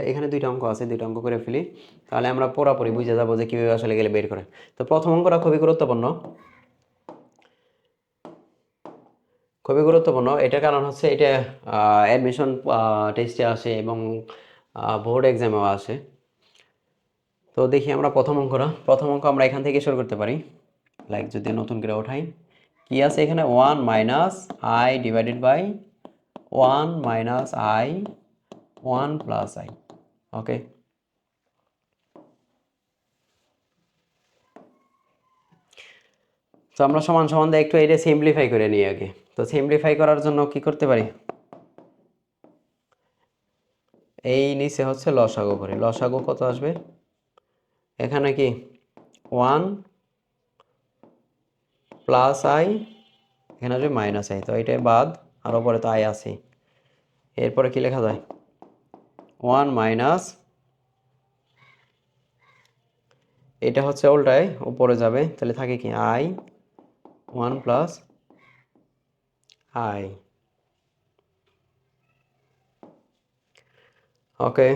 এখানে দুইটা অঙ্ক আছে, দুইটা অঙ্ক করে ফেলি, তাহলে আমরা পুরোপুরি বুঝে যাবো যে কীভাবে আসলে গেলে বের করে। তো প্রথম অঙ্কটা খুবই গুরুত্বপূর্ণ, খুবই গুরুত্বপূর্ণ। এটার কারণ হচ্ছে এটা অ্যাডমিশন টেস্টে আসে এবং বোর্ড এক্সামেও আসে। তো দেখি আমরা প্রথম অঙ্ক আমরা এখান থেকে শুরু করতে পারি। লাইক যদি নতুন করে ওঠাই, কি আছে এখানে, 1 minus i divided by 1 minus i 1 plus i. Okay, তো আমরা সমান সমান দিয়ে একটু এটা সিম্পলিফাই করে নিই আগে। তো সিম্পলিফাই করার জন্য কি করতে পারি, এই নিচে হচ্ছে লসাগু করে, লসাগু কত আসবে এখানে, কি 1 প্লাস আই, এখানে আসবে মাইনাস আই, তো এটাই বাদ, আর ওপরে তো আই আছে। এরপরে কি লেখা যায়, 1 মাইনাস, এটা হচ্ছে উল্টায় উপরে যাবে, তাহলে থাকে কি আই 1 প্লাস আই। ওকে,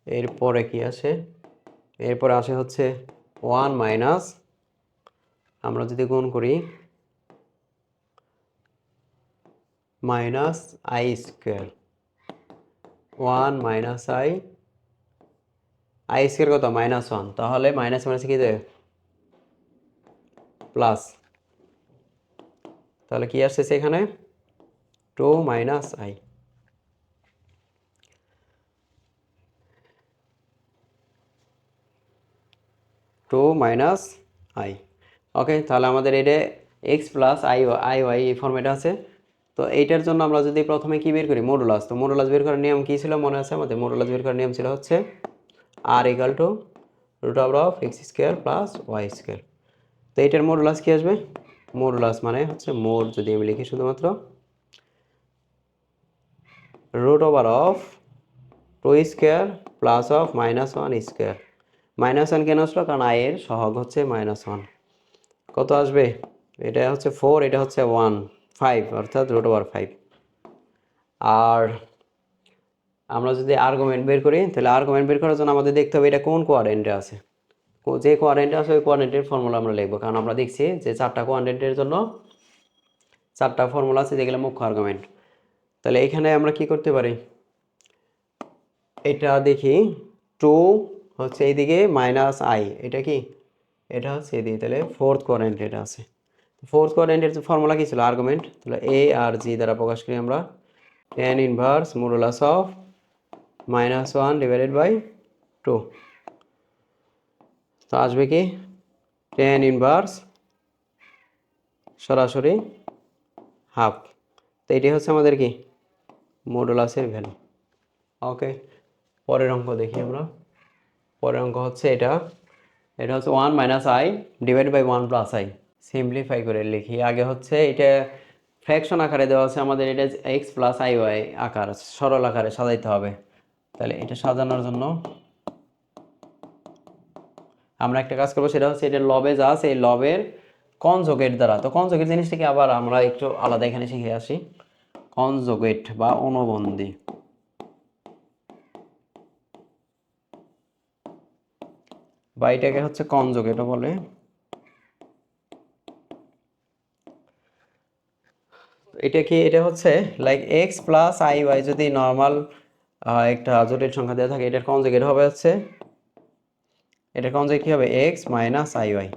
এরপরে কি আসে, এরপরে আসে হচ্ছে 1 মাইনাস, আমরা যদি গুণ করি minus I square, 1 minus I, I square কত -1, তাহলে মাইনাস মাইনাসে কি দেবে প্লাস, তাহলে কি আসছে এখানে 2 minus i. Two minus i. Okay, তাহলে আমাদের এটা x plus i i y এই ফর্মেট আছে। তো এইটার জন্য আমরা যদি প্রথমে কি বের করি, মডুলাস, তো মডুলাস বের করার নিয়ম কী ছিল মনে আছে আমাদের, মডুলাস বের করার নিয়ম ছিল হচ্ছে r equal to root over of x square plus y square. তো এইটার মডুলাস কী আসবে, মডুলাস মানে হচ্ছে মোড, যদি আমি লিখি শুধুমাত্র root over of 2 square plus of -1 square. -1 কেন আসলো, কারণ আই এর সহগ হচ্ছে -1, কত আসবে, এটা হচ্ছে 4, এটা হচ্ছে 1 5, অর্থাৎ রুট ওভার 5। আর আমরা যদি আর্গুমেন্ট বের করি, তাহলে আর্গুমেন্ট বের করার জন্য আমাদের দেখতে হবে এটা কোন কোয়াড্রেন্টে আছে, যে কোয়াড্রেন্টে আছে ওই কোয়াড্রেন্টের ফর্মুলা আমরা লিখবো, কারণ আমরা দেখছি যে 4টা কোয়াড্রেন্টের জন্য 4টা ফর্মুলা আছে যেগুলো মুখ্য আর্গুমেন্ট। তাহলে এখানে আমরা কি করতে পারি, এটা দেখি 2 হচ্ছে এইদিকে মাইনাস আই, এটা কি, এটা হচ্ছে এদিকে, তাহলে ফোর্থ কোয়াড্রেন্ট এটা আছে। ফোর্থ কোয়াড্রেন্টের ফর্মুলা কি ছিল, আর্গুমেন্ট, তাহলে এ আর জি দ্বারা প্রকাশ করি আমরা tan inverse modulus of -1 divided by 2, তো আসবে কি tan ইনভার্স সরাসরি হাফ। তো এটি হচ্ছে আমাদের কি মডুলাসের ভ্যালু। ওকে, পরের অঙ্ক দেখি আমরা। পরের অঙ্ক হচ্ছে এটা, এটা হচ্ছে 1 minus i divide by 1 plus i. Simplify করে লিখি, আগে হচ্ছে এটা ফ্র্যাকশন আকারে দেওয়া আছে আমাদের, এটা এক্স প্লাস আই ওয়াই আকার সরল আকারে সাজাইতে হবে। তাহলে এটা সাজানোর জন্য আমরা একটা কাজ করবো, সেটা হচ্ছে এটা লবে যা আছে এই লবের কনজুগেট দ্বারা, তো কনজুগেট জিনিসটাকে আবার আমরা একটু আলাদা এখানে শিখে আসি, কনজুগেট বা অনুবন্ধী, বা এটাকে হচ্ছে কনজুগেটও বলে। এটা কি, এটা হচ্ছে like x plus i y যদি নর্মাল একটা জটিল সংখ্যা দেওয়া থাকে, এটার কনজুগেট হবে হচ্ছে, এটার কনজুগেট কি হবে এক্স মাইনাস আই ওয়াই,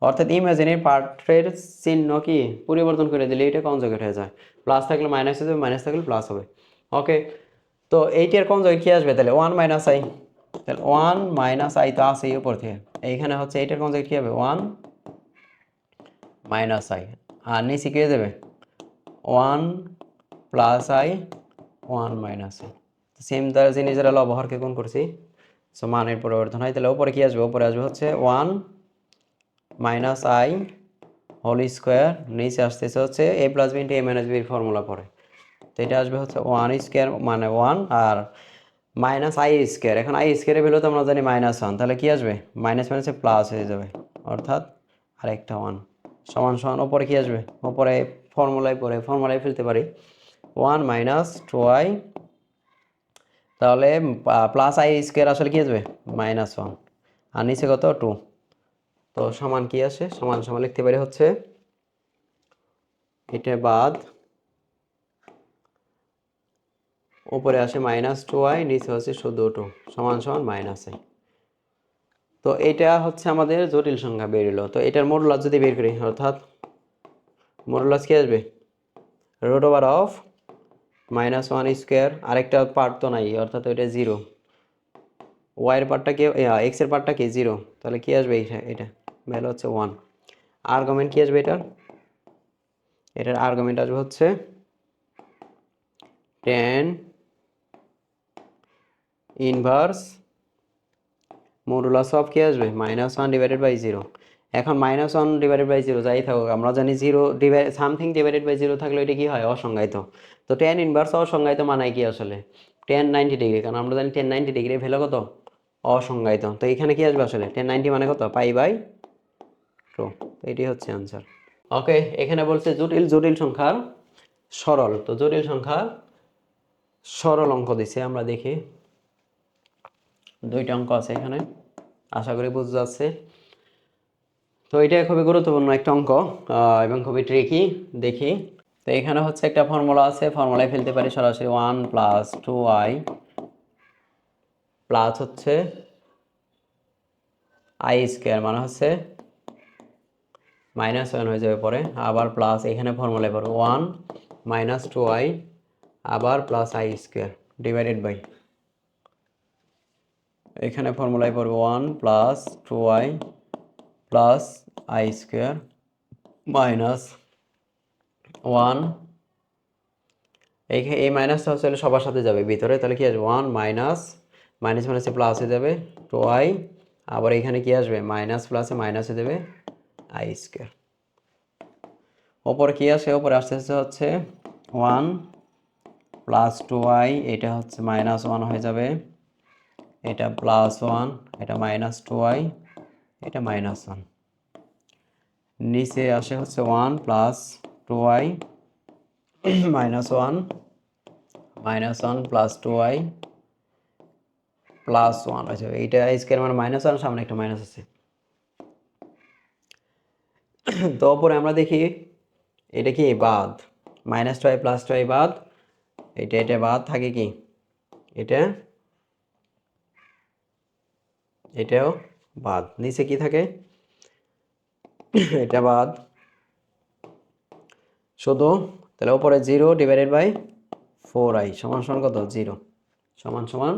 অর্থাৎ ইমাজিনারি পার্টের চিহ্ন কি পরিবর্তন করে দিলে এটা কনজুগেট হয়ে যায়, প্লাস থাকলে মাইনাস হয়ে যাবে, মাইনাস থাকলে প্লাস হবে। ওকে, তো এইটার কনজুগেট কি আসবে, তাহলে 1 মাইনাস আই, তাহলে 1 মাইনাস আই তো আসেই উপর থেকে, এইখানে হচ্ছে এইটার কনজুগেট কি হবে 1 মাইনাস আই, আর নিচে কি হয়ে যাবে 1 plus I 1 minus I. Same তার জিনিস যারা লবহরকে গুণ করছি, সো মানের পরিবর্তন হয়, তাহলে উপরে কি আসবে, উপরে আসবে হচ্ছে 1 মাইনাস আই হোল স্কোয়ার, নিচে আসতেছে হচ্ছে এ প্লাস বি ইন্টু এ মাইনাস বির ফর্মুলা পরে, তো এটা আসবে হচ্ছে 1 স্কোয়ার মানে 1 আর মাইনাস আই স্কোয়ার, এখন আই স্কোয়ারের ভ্যালু তো আমরা জানি -1, তাহলে কি আসবে মাইনাস মাইনাসে প্লাস হয়ে যাবে, অর্থাৎ আরেকটা 1 সমান সমান, ওপরে কি আসবে, ওপরে ফর্মুলায় ফেলতে পারি 1 মাইনাস 2i তাহলে প্লাস আই স্কোয়ার আসলে কি আসবে -1, আর নিচে কত 2। তো সমান কি আসে, সমান সমান লিখতে পারি হচ্ছে এটা বাদ, উপরে আসে -2i, নিচে হচ্ছে শুধু 2 সমান সমান -i। তো এটা হচ্ছে আমাদের জটিল সংখ্যা বেরোলো। তো এটার মডুলাস যদি বের করি, অর্থাৎ মডুলাস কি আসবে √(-1 স্কোয়ার, আরেকটা পার্ট তো নাই অর্থাৎ ওইটা 0, ওয়াই এর পার্টটা কি, এক্স এর পার্টটা কি 0, তাহলে কি আসবে এটা ভ্যালু হচ্ছে 1। আর্গুমেন্ট কি আসবে এটার আর্গুমেন্ট আসবে হচ্ছে tan ইনভার্স মডুলাস অফ কি আসবে -1/0। এখন -1/0 যাই থাকুক, আমরা জানি 0 সামথিং ডিভাইডেড বাই 0 থাকলে এটা কি হয় অসংজ্ঞায়িত। তো tan ইনভার্স অসংজ্ঞায়িত মানে কি আসলে tan 90 ডিগ্রি, কারণ আমরা জানি tan 90 ডিগ্রি ভ্যালু কত অসংজ্ঞায়িত। তো এখানে কি আসবে আসলে tan 90 মানে কত π/2। এটি হচ্ছে आंसर। ওকে, এখানে বলছে জটিল জটিল সংখ্যার সরল। তো জটিল সংখ্যার সরল অঙ্ক দিছে, আমরা দেখি দুইটা অঙ্ক আছে এখানে, আশা করি বুঝতে যাচ্ছে। তো এটা খুবই গুরুত্বপূর্ণ একটা অঙ্ক এবং খুবই ট্রিকি। দেখি, তো এখানে হচ্ছে একটা ফর্মুলা আছে, ফর্মুলায় ফেলতে পারি সরাসরি 1 + 2i প্লাস হচ্ছে i স্কোয়ার, মানে হচ্ছে -1 হয়ে যাবে পরে, আবার প্লাস এখানে ফর্মুলায় পড়বে 1 - 2i আবার plus i square divided by, এখানে ফর্মুলায় পড়বে 1 + 2i প্লাস i স্কোয়ার -1, এই মাইনাসটা হচ্ছে সবার সাথে যাবে ভিতরে, তাহলে কি আসবে 1 মাইনাস মাইনাস মাইনাসে প্লাস হয়ে যাবে 2i, আবার এখানে কি আসবে মাইনাস প্লাসে মাইনাস হয়ে যাবে i স্কোয়ার। ওপরে কি আসে, ওপরে আসতে হচ্ছে 1 + 2i, এটা হচ্ছে -1 হয়ে যাবে, এটা +1, এটা -2i, এটা -1, নিচে আসে হচ্ছে 1 + 2i -1 -1 + 2i +1 হয়ে যাবে। এইটা স্কোয়ার মানে -1, সামনে একটা মাইনাস আছে। তো ওপরে আমরা দেখি এটা কি বাদ, -2i + 2i বাদ, এটা বাদ থাকে কি এটাও বাদ, নিচে কি থাকে এটা বাদ শুধু, তাহলে উপরে 0/4i সমান সমান কত 0, সমান সমান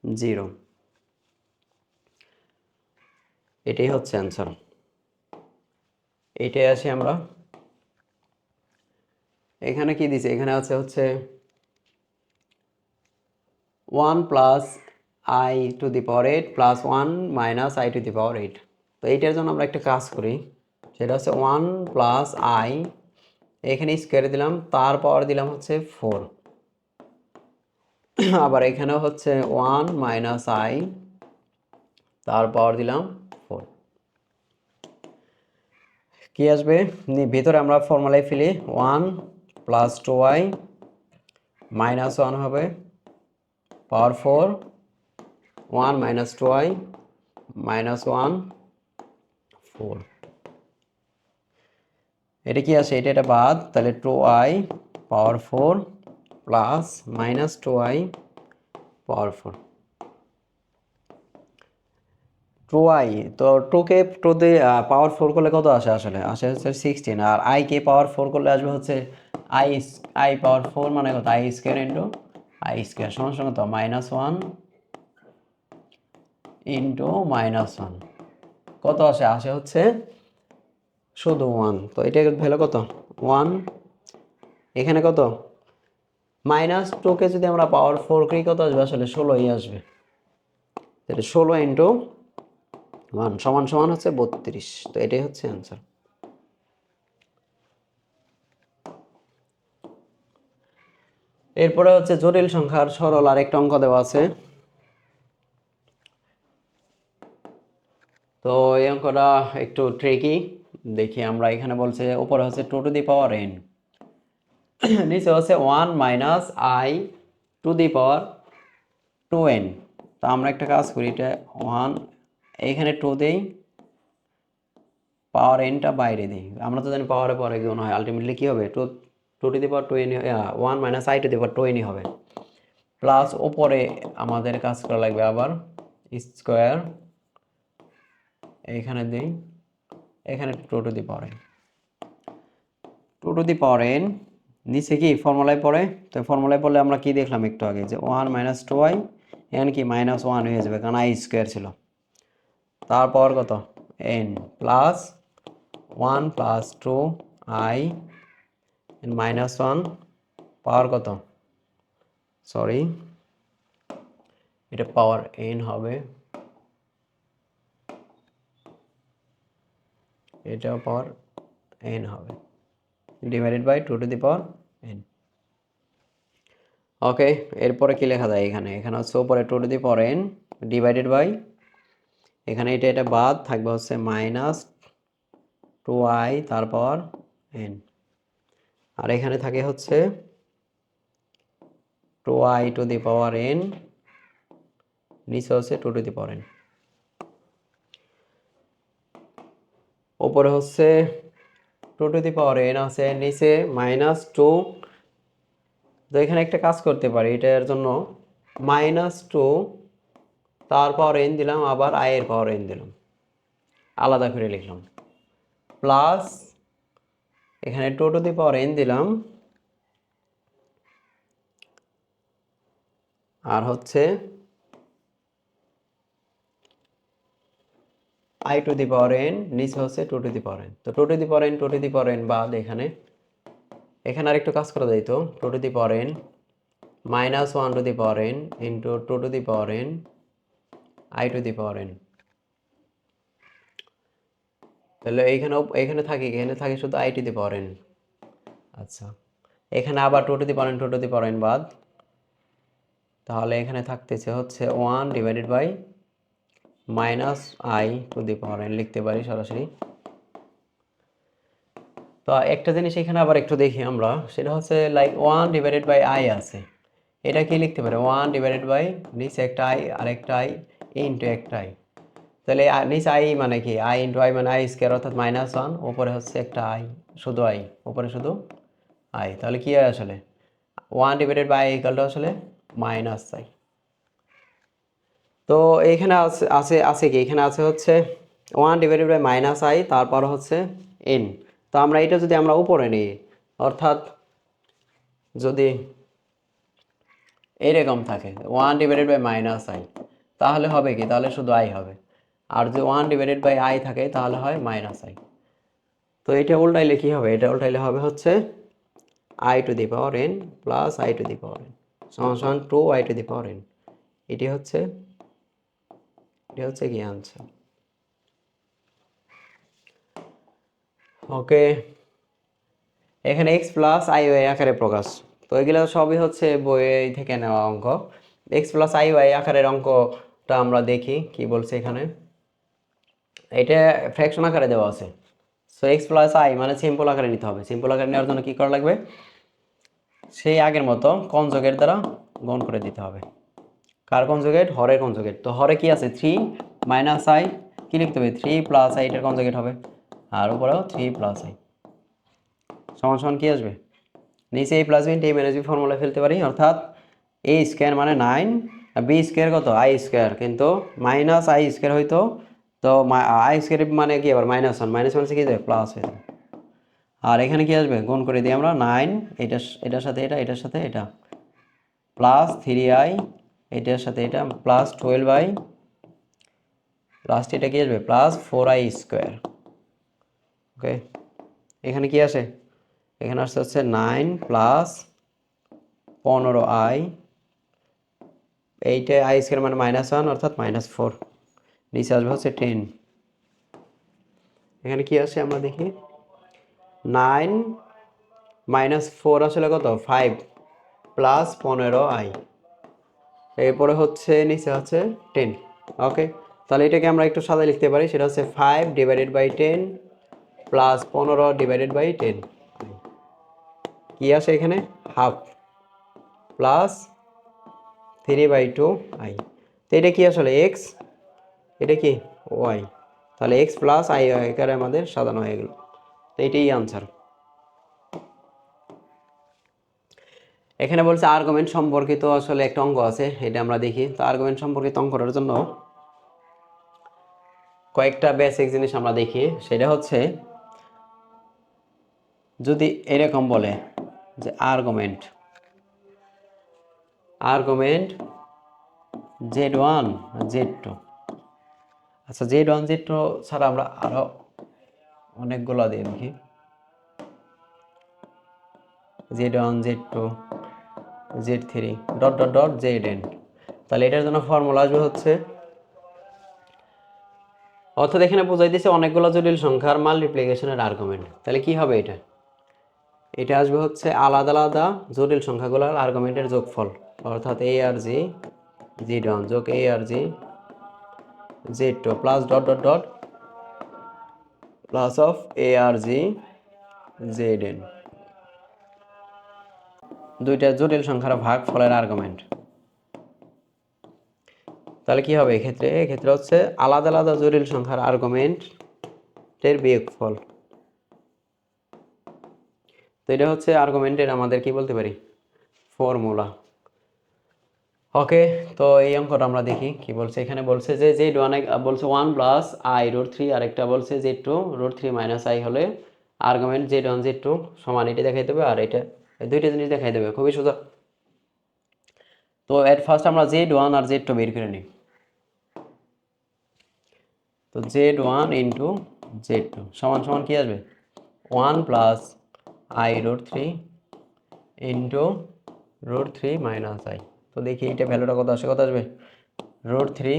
0। এটাই হচ্ছে অ্যান্সার। এইটাই আসি আমরা, এখানে কি দিছে, এখানে আছে হচ্ছে 1 + i⁸ প্লাস 1 - i⁸। তো এইটার জন্য আমরা একটা কাজ করি, সেটা হচ্ছে 1 + i, এখানে স্কোয়ারে দিলাম, তারপর দিলাম হচ্ছে 4, আবার এখানেও হচ্ছে 1 - i, তারপর দিলাম 4, কি আসবে ভিতরে আমরা ফর্মুলায় ফেলি 1 + 2i -1 হবে পাওয়ার 4, 1 - 2i -1 4, এটা কি আসে, এটা বাদ, তাহলে 2i পাওয়ার 4 প্লাস -2i পাওয়ার 4, 2i, তো 2কে 2 দিয়ে পাওয়ার 4 করলে কত আসে, আসলে আসে হচ্ছে 16, আর i কে পাওয়ার 4 করলে আসবে হচ্ছে i পাওয়ার 4 মানে কত i square into i square সমান সমান কত -1 ইন্টু -1, কত আসে, আসে হচ্ছে শুধু 1। তো এটা ভ্যালু কত 1, এখানে কত -2কে যদি আমরা পাওয়ার 4 করি কত আসবে, আসলে 16ই আসবে, তাহলে 16 ইন্টু 1 সমান সমান হচ্ছে 32। তো এটাই হচ্ছে অ্যান্সার। এরপরে হচ্ছে জটিল সংখ্যার সরল আরেকটা অঙ্ক দেওয়া আছে। তো এই অঙ্কটা একটু ট্রিকি, দেখি আমরা, এখানে বলছে উপরে হচ্ছে 2n, নিচে হচ্ছে 1 - i⁸, 2n। তো আমরা একটা কাজ করি, এটা 1 এইখানে 2 দেই, পাওয়ার এনটা বাইরে দিই। আমরা তো জানি পাওয়ারে পরে গুণ হয়, আলটিমেটলি কী হবে, two two to the power 2n, 1 minus i to the power 2n হবে। প্লাস ওপরে আমাদের কাজ করা লাগবে আবার স্কোয়ার, এইখানে দিই, এখানে 2 to the power n, 2 to the power n, নিচে কি ফর্মুলায় পড়ে। তো ফর্মুলায় পড়লে আমরা কি দেখলাম একটু আগে, যে 1 মাইনাস 2i, এখানে কি মাইনাস 1 হয়ে যাবে, কারণ আই স্কোয়ার ছিল। তারপর কত, n plus 1 plus 2i minus 1 power কত, সরি এটা পাওয়ার n হবে, এটাও পাওয়ার n হবে, divided by 2 to the power n। Okay, এরপরে কি লেখা যায়, এখানে এখানে হচ্ছে উপরে 2 to the power n divided by, এখানে এটা বাদ থাকবে হচ্ছে মাইনাস 2i তারপর n, আর এখানে থাকে হচ্ছে 2i two the power n, নিচে হচ্ছে 2 টু দি পাওয়ার n, ওপরে হচ্ছে 2 টু দি পাওয়ার n আছে, নিচে মাইনাস 2। তো এখানে একটা কাজ করতে পারি, এটার জন্য মাইনাস 2 তার পাওয়ার n দিলাম, আবার i এর পাওয়ার n দিলাম, আলাদা করে লিখলাম, প্লাস এখানে 2 টু দি পাওয়ার n দিলাম, আর হচ্ছে i to the power n, নিচে হচ্ছে 2 টু দি পাওয়ার n। তো 2 to the power n, 2 to the power n বাদ, এখানে এখানে আর একটু কাজ করা যাইতো, 2 to the power n minus 1 to the power n into 2 to the power n i to the power n। তাহলে এখানে থাকে শুধু i to the power n। আচ্ছা, এখানে আবার 2 to the power n, 2 to the power n বাদ, তাহলে এখানে থাকতেছে হচ্ছে 1 divided by minus i to the power n লিখতে পারি সরাসরি। তো একটা জিনিস এখানে আবার একটু দেখি আমরা, সেটা হচ্ছে লাইক 1 ডিভাইডেড বাই i আছে, এটা কি লিখতে পারে 1 ডিভাইডেড বাই, নিচে একটা i আর একটা i ইন্টু একটা i। তাহলে নিচে i মানে কি, i ইন্টু i মানে i স্কোয়ার, অর্থাৎ মাইনাস 1, ওপরে হচ্ছে একটা i, শুধু i, ওপরে শুধু i। তাহলে কি হয় আসলে 1 divided by i equal to আসলে মাইনাস i। তো এইখানে আছে আছে আছে কি, এখানে আছে হচ্ছে 1 ডিভাইডেড বাই মাইনাস i, তারপর হচ্ছে n। তো আমরা এটা যদি আমরা উপরে নিই, অর্থাৎ যদি এইরকম থাকে 1 ডিভাইডেড বাই মাইনাস i, তাহলে হবে কি, তাহলে শুধু i হবে। আর যদি 1 ডিভাইডেড বাই i থাকে তাহলে হয় মাইনাস i। তো এটা উল্টাইলে কি হবে, এটা উল্টাইলে হবে হচ্ছে i to the power n plus i to the power n সমান 2i two the power n। এটি হচ্ছে কি আনসার। ওকে, এখানে x প্লাস আই ওয়াই আকারে প্রকাশ। তো এগুলো সবই হচ্ছে বই থেকে নেওয়া অঙ্ক। এক্স প্লাস আই ওয়াই আকারের অঙ্কটা আমরা দেখি কি বলছে এখানে। এটা ফ্র্যাকশন আকারে দেওয়া আছে। সো এক্স প্লাস আই মানে সিম্পল আকারে নিতে হবে। সিম্পল আকারে নেওয়ার জন্য কী করা লাগবে, সেই আগের মতো কনজুগেট দ্বারা গুণ করে দিতে হবে। কার কনজুগেট, হরের কনজুগেট। তো হরে কি আছে 3 মাইনাস আই, কী লিখতে হবে 3 প্লাস আই, এটার কনজুগেট হবে, আর উপরেও 3 প্লাস আই সমান সমান কী আসবে, নিচে এই প্লাস বি ইন্টু এই মাইনাস বি ফর্মুলা ফেলতে পারি, অর্থাৎ এ স্কোয়ার মানে 9 আর বি স্কোয়ার কত আই স্কোয়ার, কিন্তু মাইনাস আই স্কোয়ার হইতো, তো আই স্কোয়ার মানে কি আবার মাইনাস 1, মাইনাস 1 কি যাবে প্লাস হয়ে যাবে। আর এখানে কি আসবে, গুণ করে দিই আমরা 9, এটার সাথে এটার সাথে এটা, প্লাস 3i, এটার সাথে এটা, প্লাস 12i, লাস্ট এটা কি আসবে প্লাস 4i স্কোয়ার। ওকে, এখানে কি আসে, এখানে আসছে হচ্ছে 9 প্লাস 15i, এইটা আই স্কোয়ার মানে মাইনাস 1 অর্থাৎ মাইনাস 4, নিচে আসবে হচ্ছে 10। এখানে কি আসে আমরা দেখি, 9 মাইনাস 4 আসলে কত 5 প্লাস 15i, এরপরে হচ্ছে নিচে হচ্ছে 10। ওকে, তাহলে এটাকে আমরা একটু সাদা লিখতে পারি, সেটা হচ্ছে 5 divided by 10 plus 15 divided by 10, কি আসে এখানে হাফ প্লাস 3/2 i। তো এটা কি আসলে এক্স, এটা কি ওয়াই, তাহলে এক্স প্লাস আই আকারে আমাদের সাজানো হয়ে গেল। তো এটাই আনসার। এখানে বলছে আর্গুমেন্ট সম্পর্কিত আসলে একটা অঙ্ক আছে, এটা আমরা দেখি। তো আর্গুমেন্ট সম্পর্কিত অঙ্কটার জন্য কয়েকটা বেসিক জিনিস আমরা দেখি। সেটা হচ্ছে যদি এরকম বলে যে আর্গুমেন্ট z1 z2, আচ্ছা z1 z2 ছাড়া আমরা আরো অনেকগুলো দিয়ে দেখি, z1 z2 z3 dot dot dot zn। তাহলে এটার জন্য ফর্মুলা আসবে হচ্ছে, অর্থাৎ এখানে বোঝাই দিয়েছে অনেকগুলো জটিল সংখ্যার মাল্টিপ্লিকেশনের আর্গুমেন্ট। তাহলে কি হবে এটা, এটা আসবে হচ্ছে আলাদা আলাদা জটিল সংখ্যাগুলোর আর্গুমেন্টের যোগফল, অর্থাৎ a আর g z1 যোগ a r g z2 plus dot dot dot plus of a r g zn, দুইটা জটিল সংখ্যার ভাগফলের আর্গুমেন্ট। তাহলে কি হবে এক্ষেত্রে হচ্ছে আলাদা আলাদা জটিল সংখ্যার আর্গুমেন্টের বিয়োগফল। তো এটা হচ্ছে আর্গুমেন্টের আমাদের কি বলতে পারি ফর্মুলা। ওকে, তো এই অঙ্কটা আমরা দেখি কি বলছে। এখানে বলছে যে z1 বলছে 1 প্লাস i রুট 3, আর একটা বলছে z2 রুট 3 মাইনাস i হলে আর্গুমেন্ট z1 z2 সমান এটা দেখাই দেবে, আর এটা দুইটা জিনিস দেখাই দেবে, খুবই সোজা। তো এট ফার্স্ট আমরা z1 আর z2 বের করে নিই। তো z1 ইন্টু z2 সমান সমান কি আসবে 1 plus i root 3 into root 3 minus i। তো দেখি এটা ভ্যালুটা কত আসবে রুট 3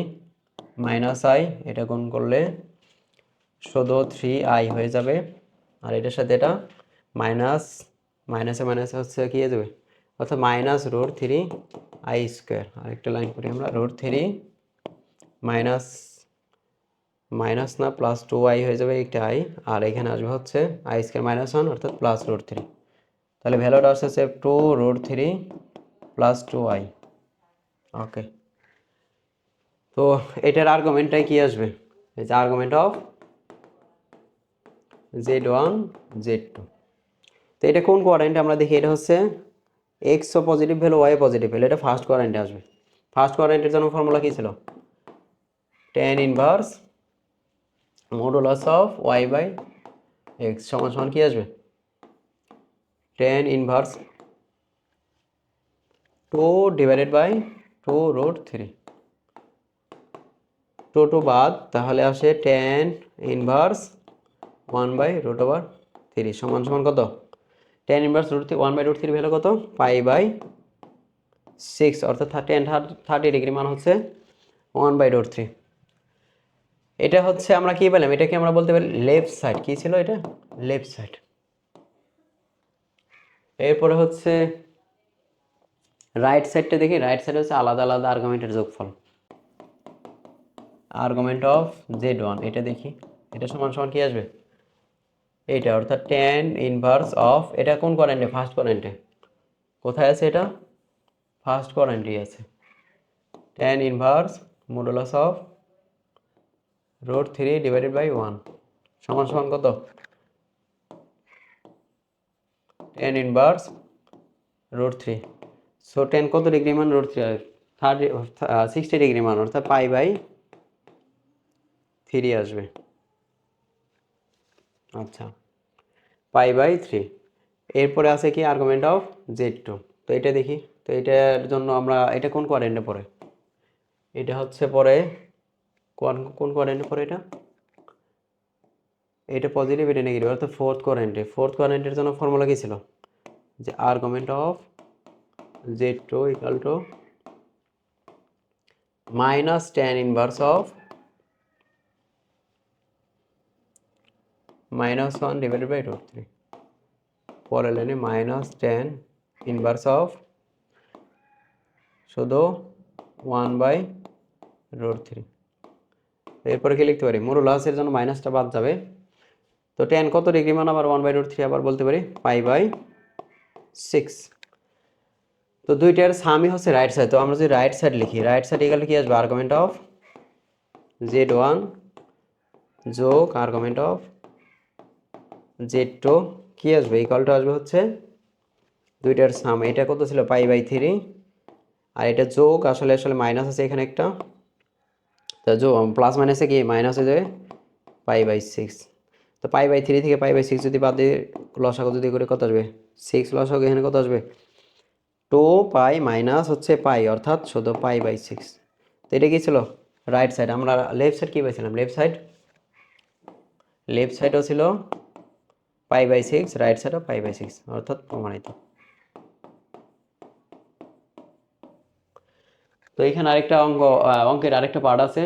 মাইনাস i, এটা গুণ করলে শুধু 3i হয়ে যাবে, আর এটার সাথে এটা মাইনাস মাইনাসে হচ্ছে কি হয়ে যাবে, অর্থাৎ মাইনাস রুট 3 i স্কোয়ার। আরেকটা লাইন করি আমরা, রুট 3 মাইনাস মাইনাস না প্লাস 2i হয়ে যাবে একটা i, আর এখানে আসবে হচ্ছে i স্কোয়ার মাইনাস 1 অর্থাৎ প্লাস রুট 3। তাহলে ভ্যালুটা আসছে 2 রুট 3 প্লাস 2i। ওকে, তো এটার আর্গুমেন্টটাই কি আসবে, এই যে আর্গুমেন্ট অফ z1 z2। তো এটা কোন কোয়াড্রেন্টে আমরা দেখি, এটা হচ্ছে এক্স ও positive value y positive value, এটা ফার্স্ট কোয়াড্রেন্টে আসবে। ফার্স্ট কোয়াড্রেন্টের জন্য ফর্মুলা কি ছিল, tan inverse modulus of y by x সমান সমান কি আসবে tan inverse 2 divided by 2 root 3, 2 বাদ, তাহলে আসে tan inverse 1 by root over 3 সমান সমান কত, tan inverse root 1 by root 3 value কত পাই বাই 6, অর্থাৎ tan 30 ডিগ্রি মান হচ্ছে 1 বাই রুট 3। এটা হচ্ছে আমরা কি পেলাম, এটাকে আমরা বলতে পারি লেফট সাইড, কি ছিল এটা লেফট সাইড। এরপরে হচ্ছে রাইট সাইডটা দেখি, রাইট সাইড হচ্ছে আলাদা আলাদা আর্গুমেন্টের যোগফল, আর্গুমেন্ট অফ z1, এটা দেখি এটা সমান সমান কি আসবে এইটা, অর্থাৎ tan ইনভার্স অফ, এটা কোন কোয়াড্রেন্টে ফার্স্ট কোয়াড্রেন্টে, কোথায় আছে এটা ফার্স্ট কোয়াড্রেন্টেই আছে, tan inverse modulus of root 3 divided by 1 সমান সমান কত tan inverse root 3। So tan কত ডিগ্রি মান রুট 3 60 ডিগ্রি মান, অর্থাৎ পাই বাই 3 আসবে। আচ্ছা, পাই বাই 3। এরপরে আছে কি আর্গুমেন্ট অফ z2। তো এটা দেখি, তো এটার জন্য আমরা, এটা কোন কোয়াড্রেন্টে পড়ে, এটা হচ্ছে পরে কোন কোয়াড্রেন্টে পড়ে, এটা পজিটিভ এটা নেগেটিভ, অর্থাৎ ফোর্থ কোয়াড্রেন্টের জন্য ফর্মুলা কি ছিল, যে argument of z2 equal to minus tan inverse of minus 1 divided by root 3, পরের লাইনে মাইনাস tan ইনভার্স অফ শুধু 1 বাই রুট 3। এরপরে কি লিখতে পারি, মডুলাসের জন্য মাইনাসটা বাদ যাবে, তো tan কত ডিগ্রি মান আবার 1 বাই রুট 3 আবার বলতে পারি পাই বাই 6। তো দুইটার সামই হচ্ছে রাইট সাইড, তো আমরা যদি রাইট সাইড লিখি, রাইট সাইড ইকুয়াল কি আসবে, আর্গুমেন্ট অফ z1 যোগ আর্গুমেন্ট অফ z2 কি আসবে, ইকুয়াল টু আসবে হচ্ছে দুইটার সাম। এটা কত ছিল, π/3, আর এটা যোগ আসলে আসলে মাইনাস আছে এখানে একটা, তা যোগ প্লাস মাইনাসে কি মাইনাস হয়ে যাবে π/6। তো π/3 থেকে π/6 যদি বাদ দিয়ে লসাগু যদি করে কত আসবে 6, লসাগু এখানে কত আসবে 2π মাইনাস হচ্ছে পাই, অর্থাৎ শুধু π/6। তো এটা কি ছিল রাইট সাইড। আমরা লেফট সাইড কি পাইছিলাম, লেফট সাইডও ছিল π/6, রাইট সাইডও π/6, অর্থাৎ প্রমাণিত। তো এখানে আরেকটা অঙ্কের আরেকটা পার্ট আছে,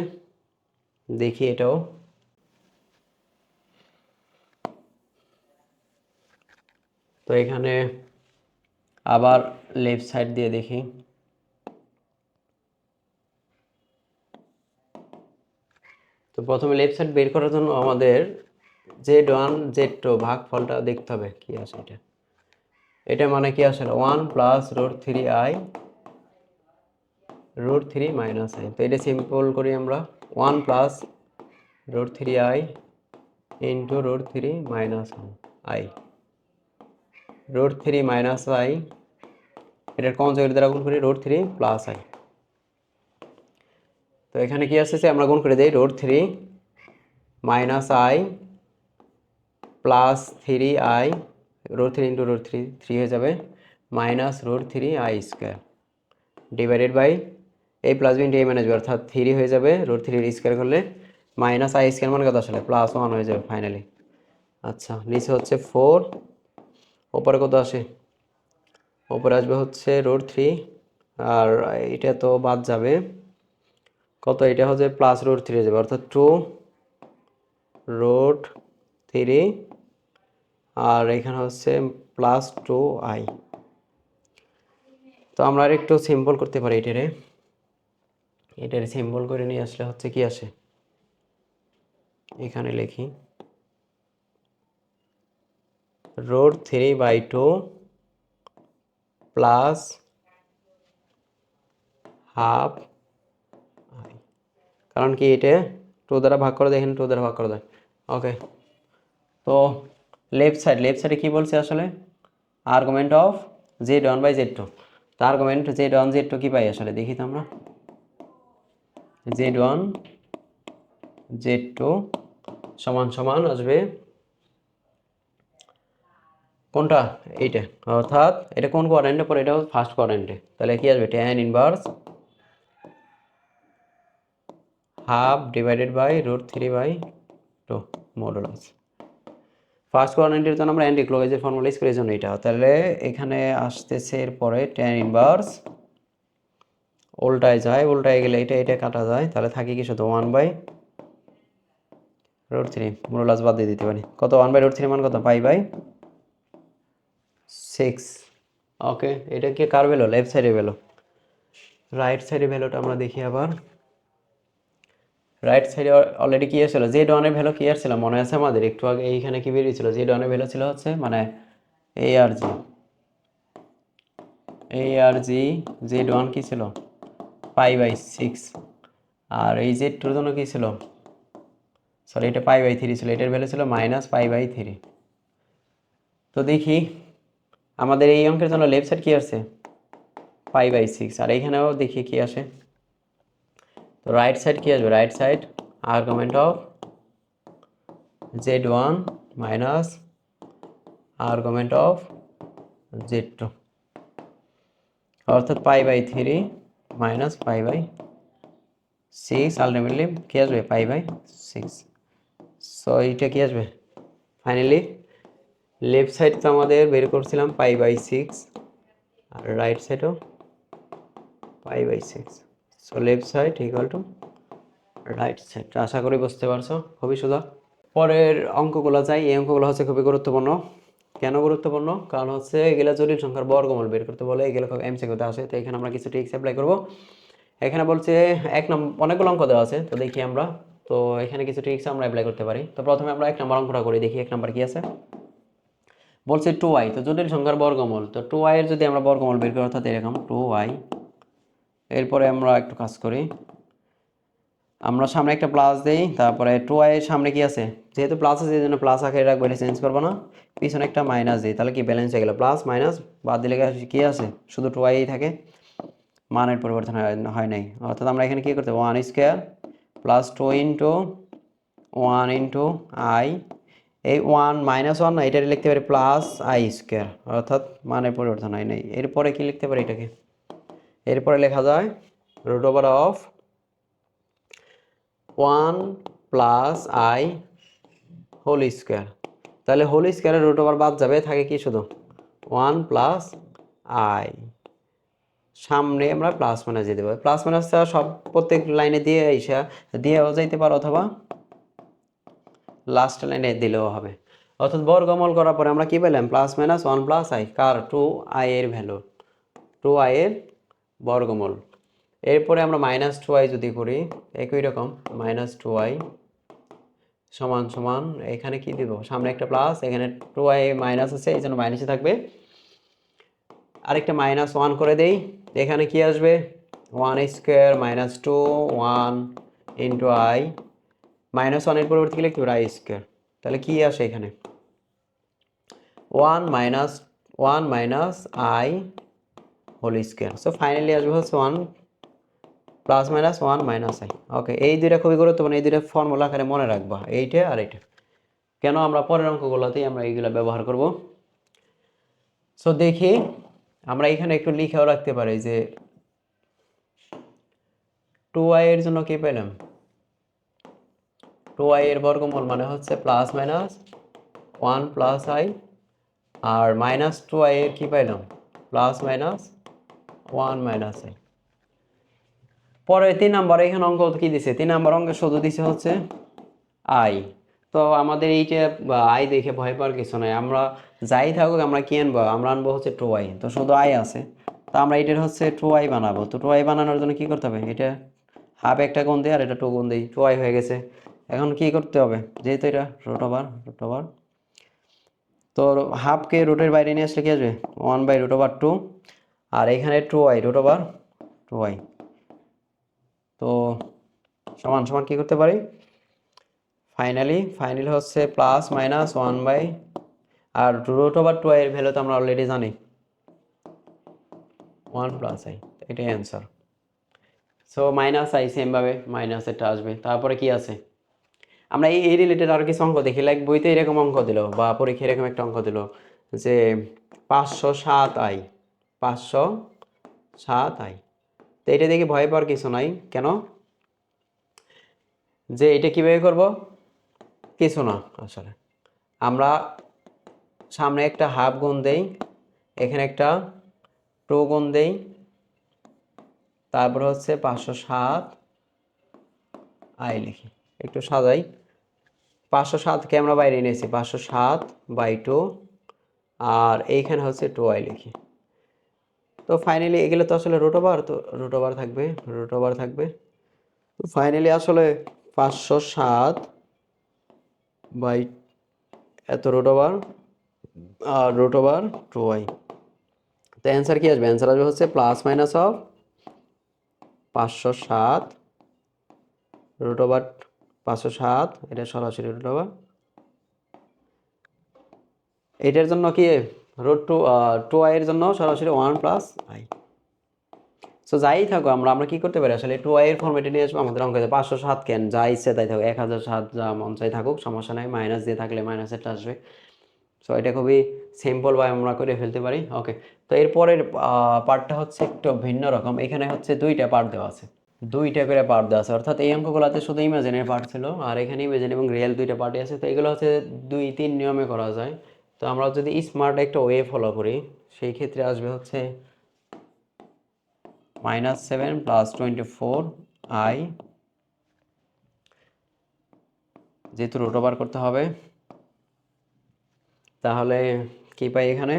দেখি এটাও। তো এখানে আবার লেফট সাইড দিয়ে দেখি। তো প্রথমে লেফট সাইড বের করার জন্য আমাদের z1 z2 ভাগফলটা দেখতে হবে কি আসে। এটা মানে কি আসলে 1 প্লাস √3i √3 মাইনাস i। তো এটা সিম্পল করি আমরা, 1 plus √3i into √3 minus i, √3 minus i এটার কমন জায়গায় দ্বারা গুণ করি √3 প্লাস i। তো এখানে কি আসছে, আমরা গুণ করে দিই √3 minus i plus 3i, √3 into √3 3 হয়ে যাবে, minus √3i square divided by এই প্লাস বি ইন্টু এই মাইনাস বি, অর্থাৎ 3 হয়ে যাবে, √3 স্কোয়ার করলে মাইনাস i স্কোয়ার মানে কত আসলে +1 হয়ে যাবে ফাইনালি। আচ্ছা, নিচে হচ্ছে 4, ওপরে কত আসে, ওপরে আসবে হচ্ছে √3, আর এটা তো বাদ যাবে কত, এটা হচ্ছে প্লাস √3 হয়ে যাবে, অর্থাৎ 2√3, আর এখানে হচ্ছে প্লাস 2i। তো আমরা আর একটু সিম্পল করতে পারি এটারে সিম্পল করে নিয়ে আসলে হচ্ছে কি আসে, এখানে লিখি √3/2 প্লাস হাফ, কারণ কি এটা 2 দ্বারা ভাগ করে দেয়, এখানে 2 দ্বারা ভাগ করে দেয়। ওকে, তো লেফট সাইডে কি বলছে আসলে, আর্গুমেন্ট অফ z1/z2। তো আর্গুমেন্ট z1 z2 কি পাই আসলে, দেখি তো আমরা, z1 z2 সমান সমান আসবে কোনটা, এইটা, অর্থাৎ এটা কোন কোয়াড্রেন্টে পড়ে, এটা ফার্স্ট কোয়াড্রেন্টে, তাহলে কি আসবে tan inverse half divided by √3/2 modulus. First কোয়াড্রেন্টের জন্য আমরা অ্যান্টি ক্লকওয়াইজের ফর্মুলা ইউজ করি, জন্য এটা, তাহলে এখানে আসতেছে এরপরে tan ইনভার্স, উল্টায় গেলে এটা কাটা যায়, তাহলে থাকে কি শুধু 1/√3, মডুলাস বাদ দিয়ে দিতে পারি, কত 1/√3 মান কত π/6। ওকে, এটা কি কার ভ্যালু, লেফট সাইডে ভ্যালু। রাইট সাইডে ভ্যালুটা আমরা দেখি আবার, রাইট সাইডে অলরেডি কি ছিল, z1 এর ভ্যালু কি ছিল মনে আছে আমাদের, একটু আগে এইখানে কি বেরিয়েছিল, z1 এর ভ্যালু ছিল হচ্ছে মানে arg z1 কি ছিল π/6, আর এই z2 এর জন্য কি ছিল, সরি এটা π/3 ছিল, এটার ভ্যালু ছিল -π/3। তো দেখি আমাদের এই অঙ্কের জন্য লেফট সাইড কি আসছে π/6, আর এইখানেও দেখি কি আসে। তো রাইট সাইড কি আসবে, right side argument of z1 minus argument of z2, অর্থাৎ π/3 মাইনাস π/6, আলটিমেটলি কি আসবে π/6। সো এইটা কি আসবে ফাইনালি, লেফট সাইড তো আমাদের বের করছিলাম π/6, আর রাইট সাইডও π/6। So left side equal to right side. আশা করি বুঝতে পারছো, খুবই সোজা। পরের অঙ্কগুলো যাই, এই অঙ্কগুলো হচ্ছে খুবই গুরুত্বপূর্ণ। কেন গুরুত্বপূর্ণ, কারণ হচ্ছে এগুলো জটিল সংখ্যার বর্গমূল বের করতে বলে, এগুলো এমসিকিউতে আসে। তো এখানে আমরা কিছু ট্রিক্স অ্যাপ্লাই করব। এখানে বলছে অনেকগুলো অঙ্ক দেওয়া আছে, তো দেখি আমরা, তো এখানে কিছু ট্রিক্স আমরা অ্যাপ্লাই করতে পারি। তো প্রথমে আমরা 1 নম্বর অঙ্কটা করি, দেখি 1 নম্বর কি আছে। বলছে 2y, তো জটিল সংখ্যার বর্গমূল, তো 2y এর যদি আমরা বর্গমূল বের করি অর্থাৎ এরকম 2y, এরপরে আমরা একটু কাজ করি, আমরা সামনে একটা প্লাস দেই, তারপরে 2y এর সামনে কি আছে, যেহেতু প্লাস আছে এই জন্য প্লাস আকারে রাখবো, এটা চেঞ্জ করবো না, পিছনে একটা মাইনাস দিই, তাহলে কি ব্যালেন্স হয়ে গেল, প্লাস মাইনাস বাদ দিলে কি আছে, শুধু 2y থাকে, মানের পরিবর্তন হয় নাই, অর্থাৎ আমরা এখানে কি করতে 1 square plus 2 into 1 into I, এই 1 মাইনাস 1 না, এটা লিখতে পারি প্লাস আই স্কোয়ার, অর্থাৎ মানের পরিবর্তন হয় নাই। এরপরে কি লিখতে পারি এটাকে, এরপরে লেখা যায় root over of 1 plus i whole square, তাহলে হোল স্কোয়ারের রুট ওভার বাদ যাবে, থাকে কি শুধু 1 প্লাস আই, সামনে আমরা প্লাস মাইনাস দিয়ে দেবো, প্লাস মাইনাস সব প্রত্যেক লাইনে দিয়ে এসে দিয়েও যাইতে পারো অথবা লাস্ট লাইনে দিলেও হবে। অর্থাৎ বর্গমূল করার পরে আমরা কি পেলাম, plus minus 1 plus I, car 2i এর ভ্যালু, 2i এর বর্গমূল। এরপরে আমরা মাইনাস 2i যদি করি একই রকম, মাইনাস 2i সমান সমান এখানে কি দিব, সামনে একটা প্লাস, এখানে 2i মাইনাস আছে এই জন্য মাইনাসে থাকবে, আরেকটা মাইনাস 1 করে দেই, এখানে কি আসবে 1 square minus 2 1 into I, minus 1 এর পরিবর্তে কি লিখতে পারি আই স্কোয়ার, তাহলে কি আসে এখানে 1 minus i whole square, so finally আসবে হচ্ছে 1 plus minus 1 minus i. Okay, এই দুইটা খুবই গুরুত্বপূর্ণ, এই দুইটা ফর্মুলা আকারে মনে রাখবা, এইটা আর এইটা, কেন আমরা পরের অঙ্কগুলোতেই আমরা এইগুলো ব্যবহার করব। সো দেখি আমরা এখানে একটু লিখেও রাখতে পারি যে 2i এর জন্য কি পেলাম, 2i এর বর্গমূল মানে হচ্ছে প্লাস মাইনাস 1 প্লাস আই, আর মাইনাস 2i এর কি পাইলাম প্লাস মাইনাস 1 মাইনাস আই। পরে 3 নম্বরে এখানে অঙ্ক কি দিছে, 3 নম্বর অঙ্কে শুধু দিছে হচ্ছে আই, তো আমাদের এইটা আই দেখে ভয় পাওয়ার কিছু নাই, আমরা যাই থাকুক আমরা কি আনবো, আমরা আনবো হচ্ছে 2i, তো শুধু আই আছে, তো আমরা এটার হচ্ছে 2i বানাবো, তো 2i বানানোর জন্য কি করতে হবে, এটা হাফ একটা গুণ দিই আর এটা 2 গুণ দিই, 2i হয়ে গেছে। এখন কি করতে হবে, যেহেতু এটা রুট ওভার, তো হাফকে রুটের বাইরে নিয়ে আসলে কি আসবে 1/√2, আর এখানে 2i √2i, তো সমান সমান কি করতে পারি, ফাইনালি হচ্ছে প্লাস মাইনাস 1 আর √2i এর ভ্যালু তো আমরা অলরেডি জানি 1 প্লাস আই, এটাই অ্যান্সার। সো মাইনাস আই সেমভাবে মাইনাস এটা আসবে, তারপরে কি আছে, আমরা এই রিলেটেড আরও কিছু অঙ্ক দেখি, লাইক বইতে এরকম অঙ্ক দিল বা পরীক্ষায় এরকম একটা অঙ্ক দিল যে 507i, 507i, তো এটা দেখে ভয় পাওয়ার কিছু নাই, কেন যে এটা কীভাবে করব, কিছু না, আসলে আমরা সামনে একটা হাফ গুণ দেই, এখানে একটা 2 গুণ দেই, তারপর হচ্ছে 507i লিখি, একটু সাজাই, 507কে আমরা বাইরে নিয়েছি 507/2, আর এইখানে হচ্ছে 2i লিখি, তো ফাইনালি এগুলো তো আসলে √ওভার, তো √ওভার থাকবে, তো ফাইনালি আসলে 507 এত √ওভার আর √2i, তো অ্যান্সার কি আসবে, অ্যান্সার আসবে হচ্ছে প্লাস মাইনাস অফ 507 √507, এটা সরাসরি √ওভার, এটার জন্য কি √2i এর জন্য সরাসরি 1 প্লাস আই। সো যাই থাকো আমরা কি করতে পারি, আসলে 2i এর ফর্মেটে নিয়ে আসবো আমাদের অঙ্কে, 507 কেন, যা ইচ্ছে তাই থাকুক, 1007 যা মন চাই থাকুক, সমস্যা নাই, মাইনাস দিয়ে থাকলে মাইনাসেরটা আসবে। সো এটা খুবই সিম্পল ভাবে আমরা করে ফেলতে পারি। ওকে, তো এরপরের পার্টটা হচ্ছে একটু ভিন্ন রকম, এখানে হচ্ছে দুইটা পার্ট দেওয়া আছে, দুইটা করে পার্ট দেওয়া আছে, অর্থাৎ এই অঙ্কগুলোতে শুধু ইমাজিনের পার্ট ছিল, আর এখানে ইমাজিন এবং রিয়েল দুইটা পার্টই আছে, তো এগুলো হচ্ছে 2-3 নিয়মে করা যায়। তো আমরা যদি স্মার্ট একটা ওয়ে ফলো করি সেই ক্ষেত্রে আসবে হচ্ছে -7 + 24i, যেহেতু √ওভার করতে হবে, তাহলে কি পাই এখানে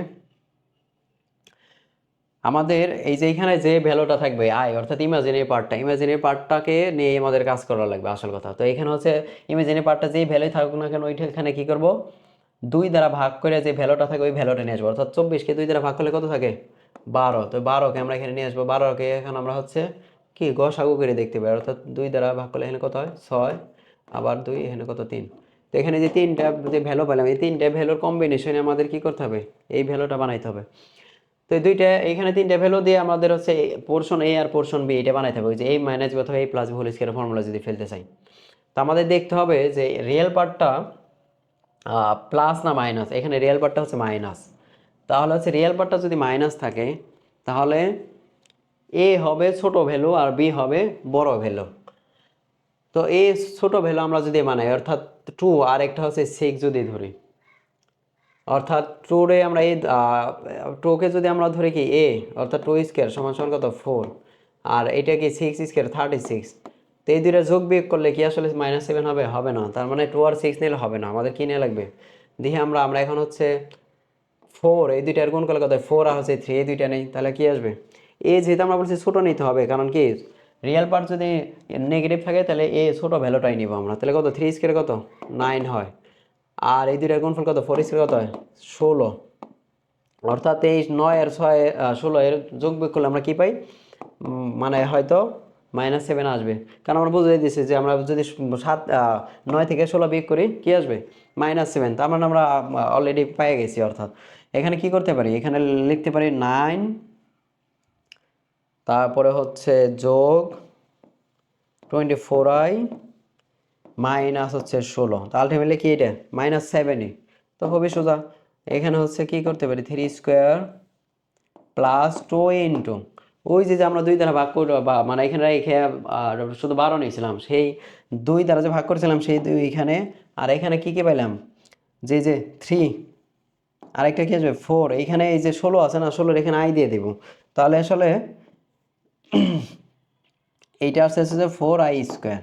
আমাদের এই যে এখানে যে ভ্যালুটা থাকবে আই, অর্থাৎ ইমাজিনারি পার্টটাকে নিয়ে আমাদের কাজ করা লাগবে আসল কথা। তো এখানে হচ্ছে ইমাজিনারি পার্টটা যেই ভ্যালু থাকুক না কেন ওইটা এখানে কি করব 2 দ্বারা ভাগ করে যে ভ্যালুটা থাকে ওই ভ্যালুটা নিয়ে আসবো, অর্থাৎ 24কে 2 দ্বারা ভাগ করলে কত থাকে 12, তো 12কে আমরা এখানে নিয়ে আসবো, 12কে এখন আমরা হচ্ছে কি গসাগু করে দেখতে পাই, অর্থাৎ 2 দ্বারা ভাগ করলে এখানে কত হয় 6, আবার 2 এখানে কত 3। তো এখানে যে তিনটা যে ভ্যালু পেলাম এই তিনটা ভ্যালুর কম্বিনেশনে আমাদের কি করতে হবে, এই ভ্যালুটা বানাইতে হবে। তো এই দুইটা এখানে তিনটা ভ্যালু দিয়ে আমাদের হচ্ছে পোর্শন এ আর পোর্শন বি এটা বানাইতে হবে, ওই যে এই মাইনাস বি অথবা এই plus b whole square formula যদি ফেলতে চাই। তো আমাদের দেখতে হবে যে রিয়েল পার্টটা প্লাস না মাইনাস, এখানে রিয়েল পার্টটা হচ্ছে মাইনাস। তাহলে হচ্ছে রিয়েল পার্টটা যদি মাইনাস থাকে তাহলে এ হবে ছোট ভ্যালু আর বি হবে বড় ভ্যালু। তো এই ছোট ভ্যালু আমরা যদি বানাই অর্থাৎ 2 আর একটা হচ্ছে 6 যদি ধরি, অর্থাৎ 2 রে আমরা এই 2কে যদি আমরা ধরি কি এ, অর্থাৎ 2 স্কয়ার সমান সমান কত 4, আর এটা কি 6 স্কয়ার 36। তো এই দুইটা যোগ বিয়োগ করলে কি আসলে -7 হবে, হবে না। তার মানে 2 আর 6 নিলে হবে না, আমাদের কি নিয়ে লাগবে দেখি আমরা আমরা এখন হচ্ছে 4 এই দুইটার গুণ করলে কত 4 আর হচ্ছে 3 এই দুইটা নেই, তাহলে কি আসবে এ, যেহেতু আমরা বলছি ছোট নিতে হবে, কারণ কি রিয়েল পার্ট যদি নেগেটিভ থাকে তাহলে এ ছোট ভ্যালুটাই নিব আমরা, তাহলে কত 3 স্কয়ার কত 9 হয়, আর এই দুইটার গুণফল কত 4 স্কয়ার কত হয় 16। অর্থাৎ এই 9 আর 6 16 এর যোগ বিয়োগ করলে আমরা কি পাই, মানে হয়তো -7 আসবে, কারণ আমরা বুঝিয়ে দিয়েছি যে আমরা যদি 9 থেকে 16 বিয়োগ করি কি আসবে -7, তার মানে আমরা অলরেডি পেয়ে গেছি। অর্থাৎ এখানে কি করতে পারি, এখানে লিখতে পারি 9, তারপরে হচ্ছে যোগ 24i মাইনাস হচ্ছে 16, তো আলটিমেটলি কি এটা -7ই, তো খুবই সোজা। এখানে হচ্ছে কি করতে পারি 3 স্কোয়ার প্লাস 2 ইন্টু ওই যে যে আমরা 2 দ্বারা ভাগ করে বা মানে এখানে রেখে শুধু 12 নিয়েছিলাম, সেই 2 দ্বারা যে ভাগ করেছিলাম সেই 2 এখানে, আর এখানে কি কি পাইলাম যে যে 3, আরেকটা কি আসবে 4, এইখানে এই যে 16 আছে না 16 এখানে আই দিয়ে দিব, তাহলে আসলে এইটা আসছে হচ্ছে যে 4i স্কোয়ার।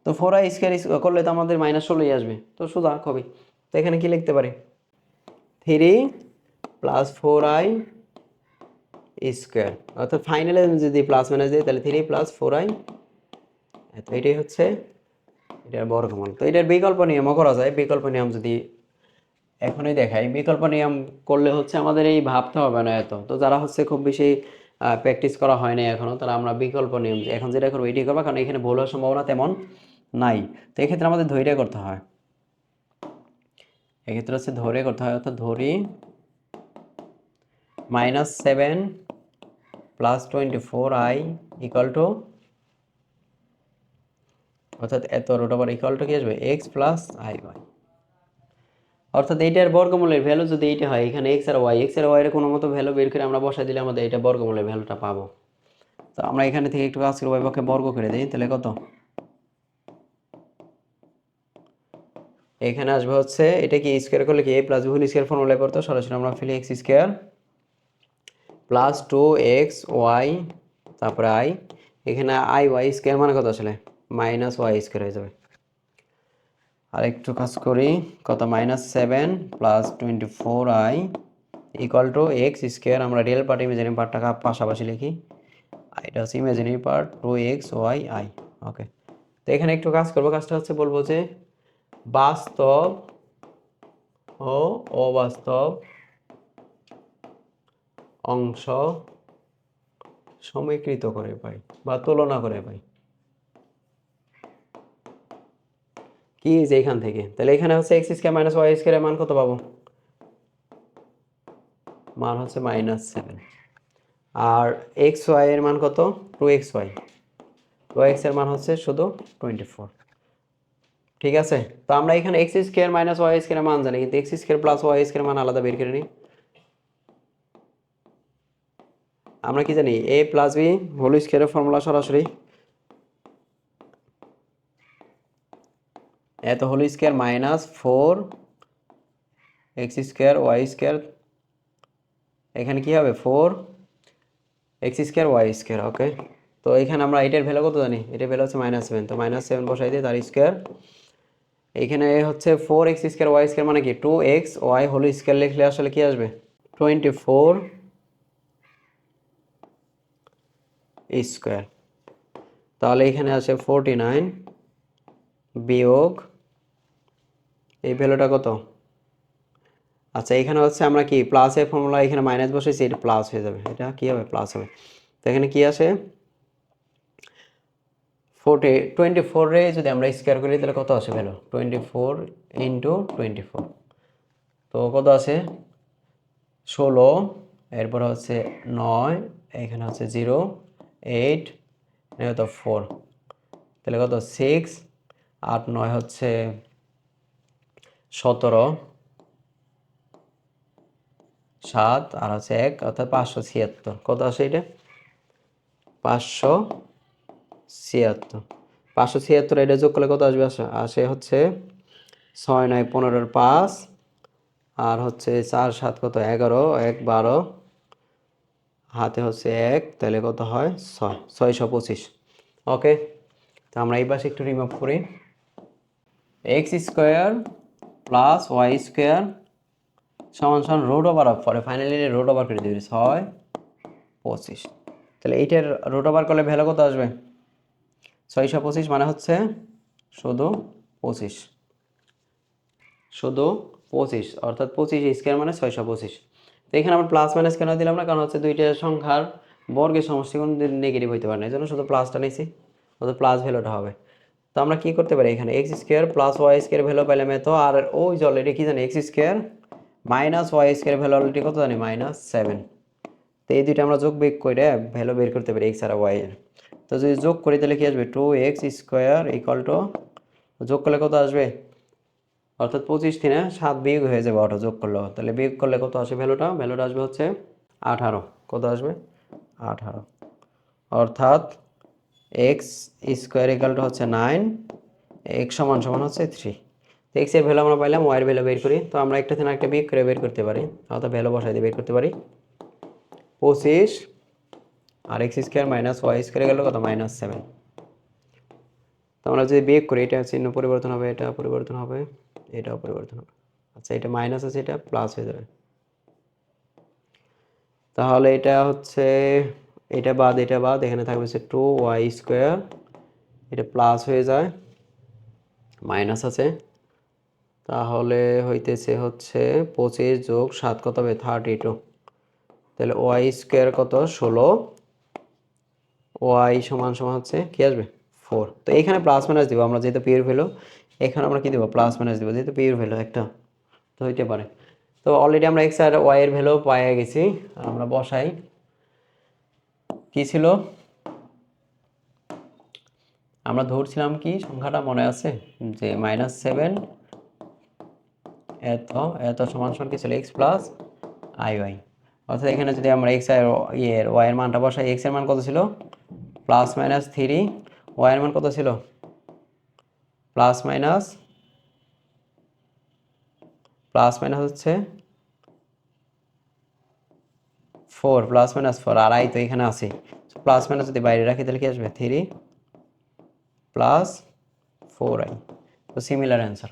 তো 4i স্কোয়ার করলে তো আমাদের -16ই আসবে, তো সোজা খুবই। তো এখানে কি লিখতে পারি 3 প্লাস 4i স্কোয়ার, অর্থাৎ ফাইনালে যদি প্লাস মাইনাস দিই তাহলে 3 প্লাস 4i, তো এটাই হচ্ছে এটার বর্গমূল। তো এটার বিকল্প নিয়মও করা যায়, বিকল্প নিয়ম যদি এখনই দেখাই, বিকল্প নিয়ম করলে হচ্ছে আমাদের এই ভাবতে হবে না এত। তো যারা হচ্ছে খুব বেশি প্র্যাকটিস করা হয়নি এখনও, তারা আমরা বিকল্প নিয়ম এখন যেটা করবো এটাই করবো, কারণ এখানে ভুল হওয়ার সম্ভাবনা তেমন নাই। তো এক্ষেত্রে আমাদের ধৈর্য করতে হয়, এক্ষেত্রে হচ্ছে ধরে করতে হয়, অর্থাৎ ধরি -7 প্লাস 24i ইকুয়াল টু, অর্থাৎ এত রুট ওভার ইকুয়াল টু কি আসবে এক্স প্লাস আই ওয়াই। অর্থাৎ এইটার বর্গমূলের ভ্যালু যদি এইটা হয়, এখানে এক্স আর ওয়াই এর কোনো মতো ভ্যালু বের করে আমরা বসাই দিলে আমাদের এটা বর্গমূলের ভ্যালুটা পাবো। তো আমরা এখানে থেকে একটু কাজ করবো, পক্ষে বর্গ করে দিই, তাহলে কত এখানে আসবে হচ্ছে এটা কি স্কোয়ার করলে কি এ প্লাস বি হোল স্কোয়ার ফর্মুলায় পড়তো, সরাসরি আমরা ফেলি এক্স স্কোয়ার প্লাস 2xy তারপরে আই, এখানে আই ওয়াই স্কোয়ার মানে কত আসলে -y স্কোয়ার হয়ে যাবে। আর একটু কাজ করি, কত -7 plus 24i equal to x square, আমরা রিয়েল পার্ট ইমাজিনারি পার্টটাকে পাশাপাশি লিখি, আর এটা হচ্ছে ইমাজিনারি পার্ট 2xy। ওকে, তো এখানে একটু কাজ করবো, কাজটা হচ্ছে বলবো যে বাস্তব ও অবাস্তব অংশ সমীকৃত করে পাই বা তুলনা করে পাই, কি যে এখান থেকে, তাহলে এখানে হচ্ছে এক্স স্কোয়ার মাইনাস ওয়াই স্কোয়ারের মান কত পাবো, মান হচ্ছে -7, আর এক্স ওয়াই এর মান কত 2xy, 2x এর মান হচ্ছে শুধু 24। ঠিক আছে, তো আমরা এখানে এক্স স্কোয়ার মাইনাস ওয়াই স্কোয়ারের মান জানি, কিন্তু এক্স স্কোয়ার প্লাস ওয়াই স্কোয়ারের মান আলাদা বের করে নিই। আমরা কি জানি এ প্লাস বি হোল স্কোয়ারের ফর্মুলা সরাসরি এত whole square -4 x square y square, এখানে কি হবে 4 x square y square. Okay, তো এখানে আমরা এটার ভ্যালু কত জানি, এটার ভ্যালু হচ্ছে -7, তো -7 বসাই দিয়ে তার স্কোয়ার, এখানে হচ্ছে 4x স্কোয়ার ওয়াই স্কোয়ার মানে কি 2xy হোল স্কোয়ার লিখলে আসলে কি আসবে 24 স্কোয়ার, তাহলে এখানে আসে 49 বিয়োগ এই ভ্যালুটা কত আচ্ছা এখানে হচ্ছে আমরা কি প্লাসের ফর্মুলা এখানে মাইনাস বসেছি, এটা প্লাস হয়ে যাবে, এটা কি হবে প্লাস হবে। তো এখানে কি আসে 24 রে যদি আমরা স্কোয়ার করি তাহলে কত আসে ভ্যালু 24 ইন্টু 24, তো কত আছে 16, এরপর হচ্ছে 9, এখানে হচ্ছে 0, 8, এখানে তো 4, তাহলে কত 6, 8, 9 হচ্ছে 17, 7 আর হচ্ছে 1 অর্থাৎ 576, কত আসে এটা 576, 576 এটা যোগ করলে কত আসবে, আসে হচ্ছে 6 9 15 5 আর হচ্ছে 4 7 কত 11, 1 12, হাতে হচ্ছে 1, তাহলে কত হয় 6, 625। ওকে, তো আমরা এই পাশে একটু রিমুভ করি, x square plus y square সমান সমান রুট ওভার অফ, পরে ফাইনালি রুট ওভার করে দিবি 625, তাহলে এইটার রুট ওভার করলে ভ্যালু কত আসবে 625, মানে হচ্ছে শুধু 25, শুধু 25, অর্থাৎ 25 স্কোয়ার মানে 625। তো এখানে আমরা প্লাস মাইনাস কেন দিলাম না, কারণ হচ্ছে দুইটা সংখ্যার বর্গের সমষ্টি কোনো নেগেটিভ হইতে পারে না, এই জন্য শুধু প্লাসটা নিয়েছি, শুধু প্লাস ভ্যালুটা হবে। তো আমরা কি করতে পারি এখানে x square plus y square value পাইলাম এত, আর ওই যে অলরেডি কি জানি x square minus y square value already কত জানি -7, তো এই দুইটা আমরা যোগ বিয়োগ করে ভ্যালু বের করতে পারি এক্স আর ওয়াই এর। তো যদি যোগ করি তাহলে কি আসবে 2x স্কোয়ার ইকুয়াল টু, যোগ করলে কত আসবে, অর্থাৎ 25 থেকে 7 বিয়োগ হয়ে যাবে ওটা যোগ করলে, তাহলে বিয়োগ করলে কত আসে ভ্যালুটা আসবে হচ্ছে 18, কত আসবে 18, অর্থাৎ এক্স স্কোয়ার ইকুয়াল টু হচ্ছে 9, এক্স সমান সমান হচ্ছে 3। তো এক্স এর ভ্যালু আমরা পাইলাম, ওয়াই এর ভ্যালু বের করি, তো আমরা একটা থেকে একটা বিয়োগ করে বের করতে পারি, অর্থাৎ ভ্যালু বসাই দিয়ে বের করতে পারি 25 আর x square minus y square গেল কত -7। তো আমরা যদি বিয়োগ করি এটা চিহ্ন পরিবর্তন হবে, এটা পরিবর্তন হবে, এটাও পরিবর্তন হবে, আচ্ছা এটা মাইনাস আছে এটা প্লাস হয়ে যাবে, তাহলে এটা হচ্ছে এটা বাদ এটা বাদ, এখানে থাকবে হচ্ছে 2y স্কোয়ার, এটা প্লাস হয়ে যায় মাইনাস আছে, তাহলে হইতেছে হচ্ছে 25 যোগ 7 কত হবে 32, তাহলে ওয়াই স্কোয়ার কত 16, ওয়াই সমান সমান হচ্ছে কি আসবে 4। তো এখানে প্লাস মাইনাস দিব আমরা যেহেতু পিওর ভ্যালু, এখানে আমরা কি দেবো প্লাস মাইনাস দিব যেহেতু পিওর ভ্যালু একটা, তো হইতে পারে। তো অলরেডি আমরা এক্স আর ওয়াই এর ভ্যালু পাইয়ে গেছি, আমরা বসাই কি ছিল, আমরা ধরছিলাম কি সংখ্যাটা মনে আছে যে -7 এত এত সমান সমান কি ছিল এক্স প্লাস আই ওয়াই, অর্থাৎ এখানে যদি আমরা এক্স আর ওয়াই এর মানটা বসাই, এক্স এর মান কত ছিল +-3, ওয়াই এর মান কত ছিল প্লাস মাইনাস হচ্ছে 4, +-4 আর আই তো এখানে আছে, প্লাস মাইনাস যদি বাইরে রাখি তাহলে কি আসবে 3 + 4i, তো সিমিলার অ্যান্সার।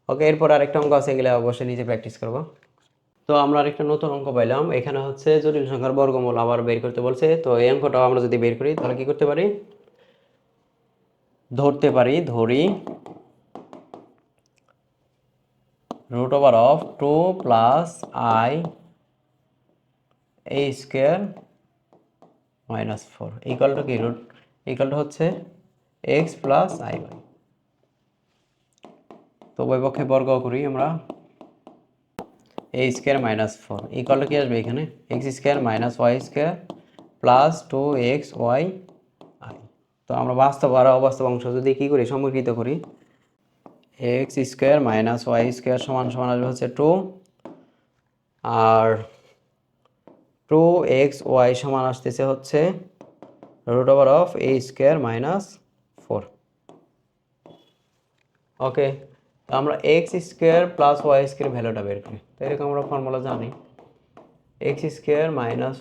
ওকে, এরপর আরেকটা অঙ্ক আছে, এগুলো অবশ্যই নিজে প্র্যাকটিস করব। তো আমরা আরেকটা নতুন অঙ্ক পাইলাম, এখানে হচ্ছে জটিল সংখ্যার বর্গমূল আবার বের করতে বলছে। তো এই অঙ্কটাও আমরা যদি বের করি তাহলে কি করতে পারি, ধরি √2 + i a square -4 equal to কি ইকুয়াল টু হচ্ছে x + iy। তো উভয় পক্ষে বর্গ করি আমরা, a স্কোয়ার -4 ইকুয়াল টু কি আসবে এখানে x square -y square plus 2xy i। তো আমরা বাস্তব আর অবাস্তব অংশ যদি কি করি সমীকৃত করি, x স্কোয়ার -y স্কোয়ার সমান সমান আসবে হচ্ছে 2, আর 2xy সমান আসতেছে হচ্ছে √a স্কোয়ার -4। ওকে, তো আমরা x square plus y square ভ্যালুটা বের করি, তো এরকম আমরা ফর্মুলা জানি এক্স স্কোয়ার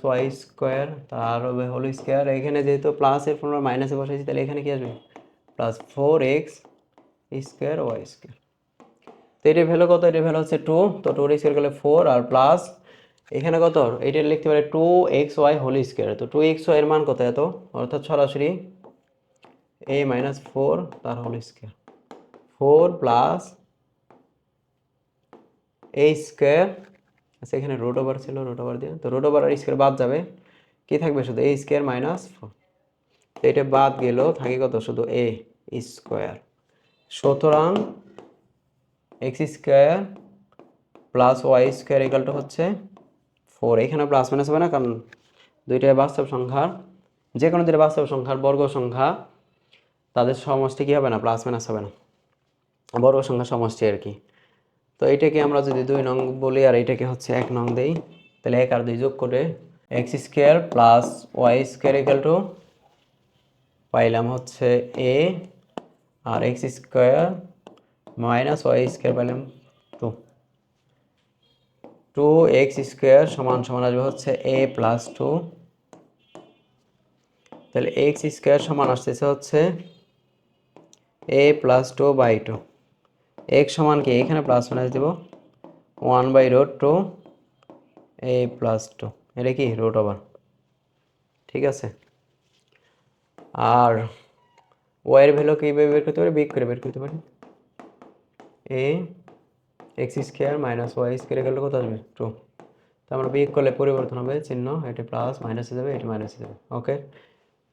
ওয়াই স্কোয়ার তার হবে হোল স্কোয়ার, এখানে যেহেতু প্লাসের ফর্মুলা মাইনাসে বসাইছি তাহলে এখানে কি আসবে +4x স্কোয়ার ওয়াই স্কোয়ার। তো এটার ভ্যালু কত, এটার ভ্যালু হচ্ছে 2, তো 2 স্কোয়ার করলে 4 আর প্লাস এখানে কত, এটা লিখতে পারে 2xy হোল স্কোয়ার, তো 2xy এর মান কত এত, অর্থাৎ সরাসরি a -4 তার হোল স্কোয়ার, 4 + এ স্কোয়ার, আচ্ছা এখানে রুট ওভার ছিল, রুট ওভার দিয়ে, তো রুট ওভার আর স্কোয়ার বাদ যাবে, কি থাকবে শুধু এ স্কোয়ার মাইনাস 4, তো এটা বাদ গেল, থাকে কত শুধু এ স্কোয়ার। সুতরাং x square plus y square equal to হচ্ছে 4। এখানে প্লাস মাইনাস হবে না, কারণ দুইটাই বাস্তব সংখ্যার, যে কোনো দুইটা বাস্তব সংখ্যার বর্গ সংখ্যা তাদের সমষ্টি কী হবে না, প্লাস মাইনাস হবে না, বর্গ সংখ্যা সমষ্টি আর কি। তো এইটাকে আমরা যদি 2 নং বলি আর এইটাকে হচ্ছে 1 নং দেই, তাহলে 1 আর 2 যোগ করে x square plus y square equal to পাইলাম হচ্ছে এ, আর x square minus y square পাইলাম 2। 2x স্কোয়ার সমান সমান আসবে হচ্ছে a প্লাস 2, তাহলে এক্স স্কোয়ার সমান আসতেছে হচ্ছে a প্লাস 2/2। এক্স সমান কি, এখানে প্লাস মাইনাস দেব 1/√2 a প্লাস 2, এটা কি রুট ওভার, ঠিক আছে। আর ওয়াইয়ের ভ্যালু কীভাবে বের করতে পারি, বিগ করে বের করতে পারি, এ x square minus y square গেলে কত আসবে 2, তো আমরা বিয়োগ করলে পরিবর্তন হবে চিহ্ন, এটা প্লাস মাইনাসে যাবে, এটা মাইনাসে যাবে, ওকে।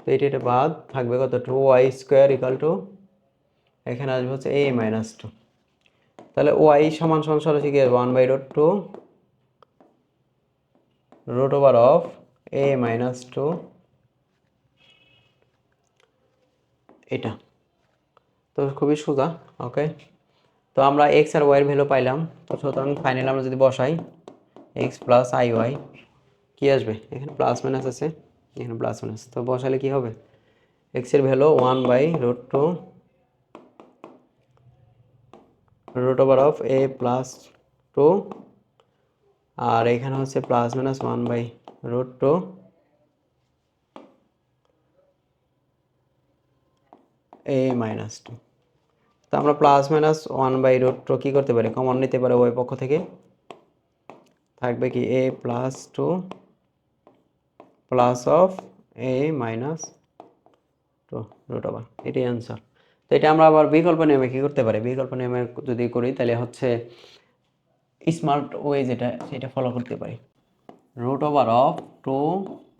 তো এটা বাদ থাকবে কত 2y স্কোয়ার ইকাল টু, এখানে আসবে হচ্ছে a মাইনাস 2, তাহলে y সমান সমান সরাসরি কি 1/√2 root over of a minus 2, এটা তো খুবই সোজা, ওকে। তো আমরা x আর y এর ভ্যালু পাইলাম, তো সুতরাং ফাইনালি আমরা যদি বসাই x প্লাস আই ওয়াই কী আসবে, এখানে প্লাস মাইনাস আছে, এখানে প্লাস মাইনাস, তো বসালে কি হবে, x এর value 1/√2 root over of a plus 2, আর এখানে হচ্ছে প্লাস মাইনাস 1/√2 a মাইনাস 2। তো আমরা প্লাস মাইনাস 1/√2 কী করতে পারি, কমন নিতে পারি ওই পক্ষ থেকে, থাকবে কি a plus 2 plus of a minus 2 root over, এটাই অ্যান্সার। তো এটা আমরা আবার বিকল্প নিয়মে কী করতে পারি, বিকল্প নিয়মে যদি করি তাহলে হচ্ছে স্মার্ট ওয়ে যেটা সেটা ফলো করতে পারি, রুট ওভার অফ 2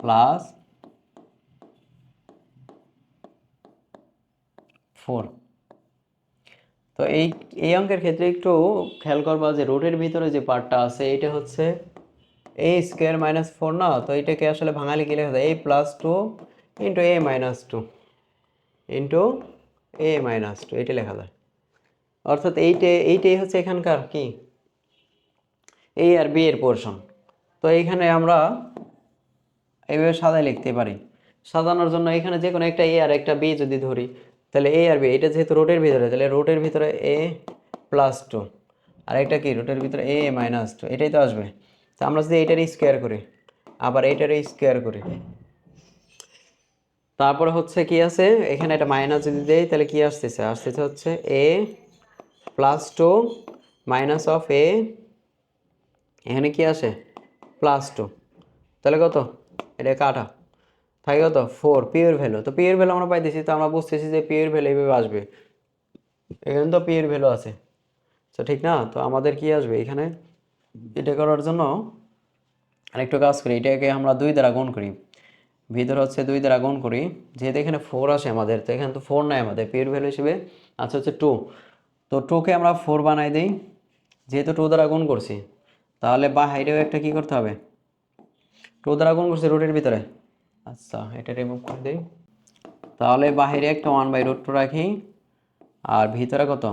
প্লাস 4। তো এই অঙ্কের ক্ষেত্রে একটু খেয়াল করবা যে রুটের ভিতরে যে পার্টটা আছে এটা হচ্ছে a স্কোয়ার মাইনাস 4 না, তো এটাকে আসলে ভাঙালে কি লেখা যায়, a plus 2 into a minus 2 into a minus 2, এটা লেখা যায়। অর্থাৎ এইটাই হচ্ছে এখানকার কি a আর b এর পোর্শন। তো এইখানে আমরা এইভাবে সাজায় লিখতে পারি, সাজানোর জন্য এখানে যে কোনো একটা a আর একটা b যদি ধরি, তাহলে a আর b, এটা যেহেতু রুটের ভিতরে, তাহলে রুটের ভিতরে a প্লাস 2 আর একটা কি রুটের ভিতরে a মাইনাস 2, এটাই তো আসবে। তো আমরা যদি এইটার স্কোয়ার করি আবার এইটার স্কোয়ার করি, তারপরে হচ্ছে কি আছে এখানে একটা মাইনাস যদি দেই, তাহলে কি আসতেছে, আসতেছে হচ্ছে a plus 2 minus of a, এখানে কি আসে প্লাস 2, তাহলে কত, এটা কাটা, থাকে কত 4 পিওর ভ্যালু। তো পিওর ভ্যালু আমরা পাইতেছি, তো আমরা বুঝতেছি যে পিওর ভ্যালু এইভাবে আসবে, এখানে তো পিওর ভ্যালু আছে, তো ঠিক না। তো আমাদের কি আসবে এখানে, এটা করার জন্য আরেকটু কাজ করি, এটাকে আমরা 2 দ্বারা গুণ করি, ভিতরে হচ্ছে 2 দ্বারা গুণ করি, যেহেতু এখানে 4 আসে আমাদের, তো এখানে তো 4 নাই আমাদের পিওর ভ্যালু হিসেবে, আচ্ছা হচ্ছে 2, তো 2কে আমরা 4 বানাই দিই, যেহেতু 2 দ্বারা গুণ করছি, তাহলে বা হাইডেও একটা কি করতে হবে, 2 দ্বারা গুণ করছি রুটের ভিতরে, আচ্ছা এটা রিমুভ করে দিই, তাহলে বাহিরে একটা 1/√2 রাখি, আর ভিতরে কত,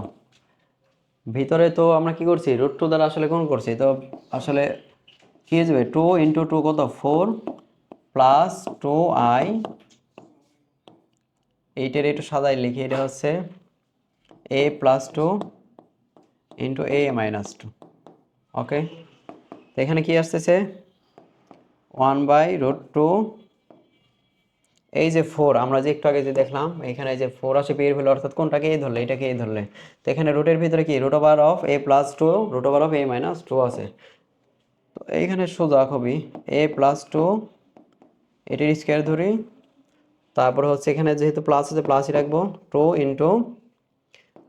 ভিতরে তো আমরা কি করছি √2 দ্বারা আসলে গুণ করছি, তো আসলে কি হয়ে যাবে 2 ইন্টু 2 কত 4 প্লাস 2i, এইটার একটু সাদাই লিখি, এটা হচ্ছে a plus 2 into a minus 2, ওকে। তো এখানে কি আসতেছে 1/√2, এই যে 4 আমরা যে একটু আগে যে দেখলাম এখানে যে 4 আসে পি এর ভ্যালু, অর্থাৎ কোনটাকে এই ধরলে, এটাকে এই ধরলে, তো এখানে রুটের ভিতরে কি root over of a plus 2 root over of a minus 2 আছে, তো এইখানে সোজা খুবই a প্লাস 2 এটির স্কোয়ার ধরি, তারপরে হচ্ছে এখানে যেহেতু প্লাস আছে প্লাসই রাখবো 2 into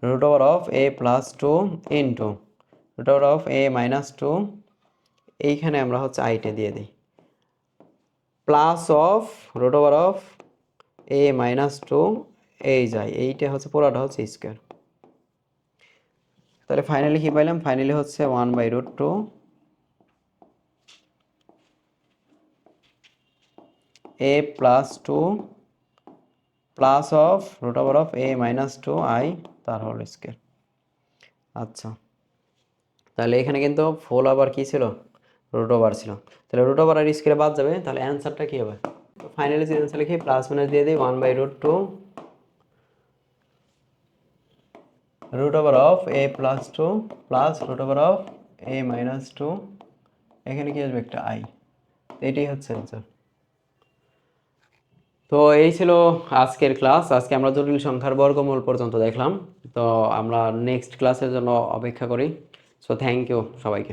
root over of a plus 2 into root over of a minus two, এইখানে আমরা হচ্ছে আইটে দিয়ে দিই, plus of root over of a minus two, এই যায় এইটা হচ্ছে পুরোটা হচ্ছে স্কোয়ার। তাহলে ফাইনালি কি পাইলাম? ফাইনালি হচ্ছে 1/√2 a plus two plus of root over of a minus two i তার হোল স্কোয়ার। আচ্ছা, তাহলে এখানে কিন্তু ফুল আবার কি ছিল? রুট ওভার ছিল। তাহলে রুট ওভার আর স্কোয়ারে বাদ যাবে, তাহলে অ্যান্সারটা কি হবে? ফাইনালি অ্যান্সার লিখি, প্লাস মাইনাস দিয়ে দিই, 1/√2 root over of a plus two plus root over of a minus two, এখানে কি আসবে? একটা আই। এটাই হচ্ছে অ্যান্সার। তো এই ছিল আজকের ক্লাস। আজকে আমরা জটিল সংখ্যার বর্গমূল পর্যন্ত দেখলাম। তো আমরা নেক্সট ক্লাসের জন্য অপেক্ষা করি। সো থ্যাংক ইউ সবাইকে।